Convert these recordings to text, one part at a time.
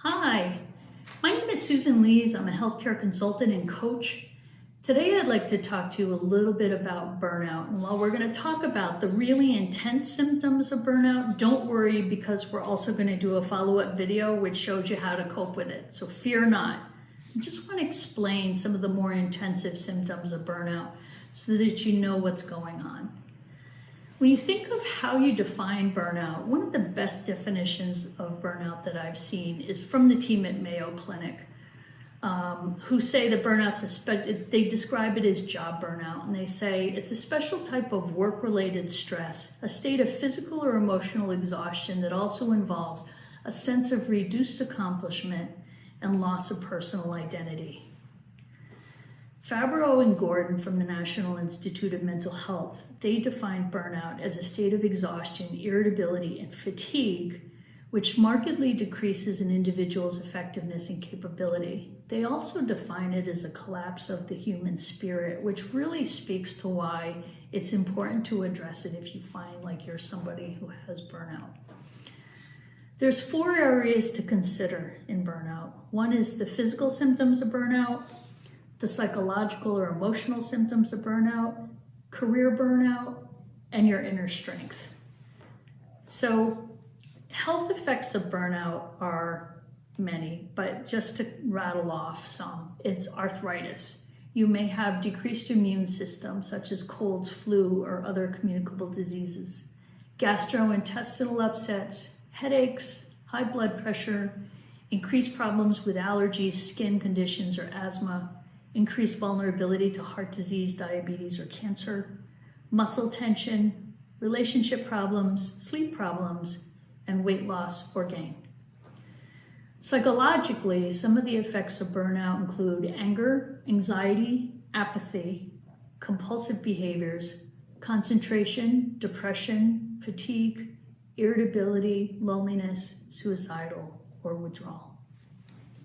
Hi, my name is Susan Lees. I'm a healthcare consultant and coach. Today I'd like to talk to you a little bit about burnout. And while we're going to talk about the really intense symptoms of burnout, don't worry because we're also going to do a follow-up video which shows you how to cope with it. So fear not. I just want to explain some of the more intensive symptoms of burnout so that you know what's going on. When you think of how you define burnout, one of the best definitions of burnout that I've seen is from the team at Mayo Clinic, who say that burnout's they describe it as job burnout, and they say it's a special type of work-related stress, a state of physical or emotional exhaustion that also involves a sense of reduced accomplishment and loss of personal identity. Fabro and Gordon from the National Institute of Mental Health, they define burnout as a state of exhaustion, irritability, and fatigue, which markedly decreases an individual's effectiveness and capability. They also define it as a collapse of the human spirit, which really speaks to why it's important to address it if you find like you're somebody who has burnout. There's 4 areas to consider in burnout. One is the physical symptoms of burnout, the psychological or emotional symptoms of burnout, career burnout, and your inner strength. So health effects of burnout are many, but just to rattle off some, it's arthritis. You may have decreased immune system, such as colds, flu, or other communicable diseases, gastrointestinal upsets, headaches, high blood pressure, increased problems with allergies, skin conditions, or asthma, increased vulnerability to heart disease, diabetes, or cancer, muscle tension, relationship problems, sleep problems, and weight loss or gain. Psychologically, some of the effects of burnout include anger, anxiety, apathy, compulsive behaviors, concentration, depression, fatigue, irritability, loneliness, suicidal, or withdrawal.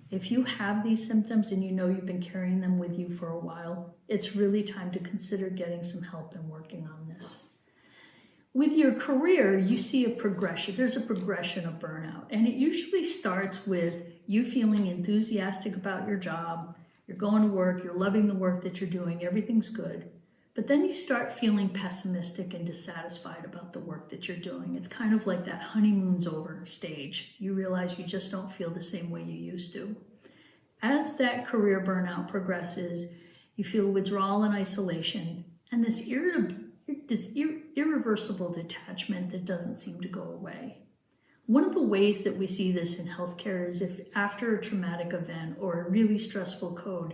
If you have these symptoms and you know you've been carrying them with you for a while, it's really time to consider getting some help and working on this. With your career, you see a progression. There's a progression of burnout, and it usually starts with you feeling enthusiastic about your job, you're going to work, you're loving the work that you're doing, everything's good. But then you start feeling pessimistic and dissatisfied about the work that you're doing. It's kind of like that honeymoon's over stage. You realize you just don't feel the same way you used to. As that career burnout progresses, you feel withdrawal and isolation, and this irreversible detachment that doesn't seem to go away. One of the ways that we see this in healthcare is if after a traumatic event or a really stressful code,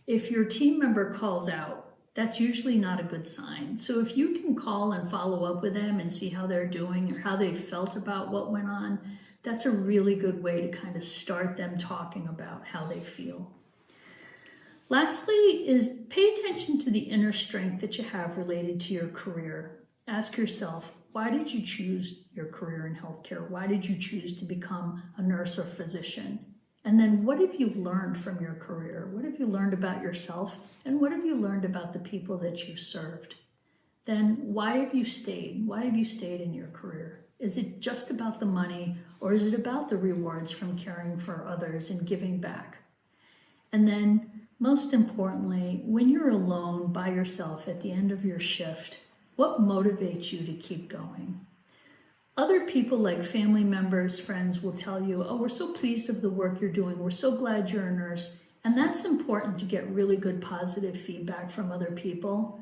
if your team member calls out, that's usually not a good sign. So if you can call and follow up with them and see how they're doing or how they felt about what went on, that's a really good way to kind of start them talking about how they feel. Lastly is pay attention to the inner strength that you have related to your career. Ask yourself, why did you choose your career in healthcare? Why did you choose to become a nurse or physician? And then what have you learned from your career? What have you learned about yourself? And what have you learned about the people that you've served? Then why have you stayed? Why have you stayed in your career? Is it just about the money, or is it about the rewards from caring for others and giving back? And then most importantly, when you're alone by yourself at the end of your shift, what motivates you to keep going? Other people like family members, friends will tell you, oh, we're so pleased of the work you're doing. We're so glad you're a nurse. And that's important to get really good positive feedback from other people.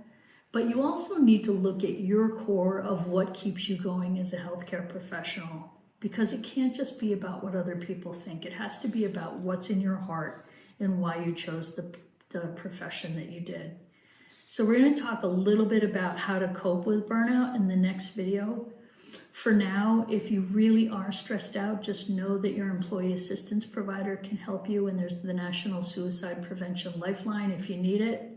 But you also need to look at your core of what keeps you going as a healthcare professional, because it can't just be about what other people think. It has to be about what's in your heart and why you chose the profession that you did. So we're going to talk a little bit about how to cope with burnout in the next video. For now, if you really are stressed out, just know that your employee assistance provider can help you, and there's the National Suicide Prevention Lifeline if you need it.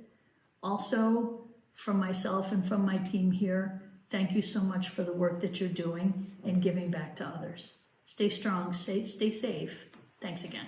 Also, from myself and from my team here, thank you so much for the work that you're doing and giving back to others. Stay strong, stay safe. Thanks again.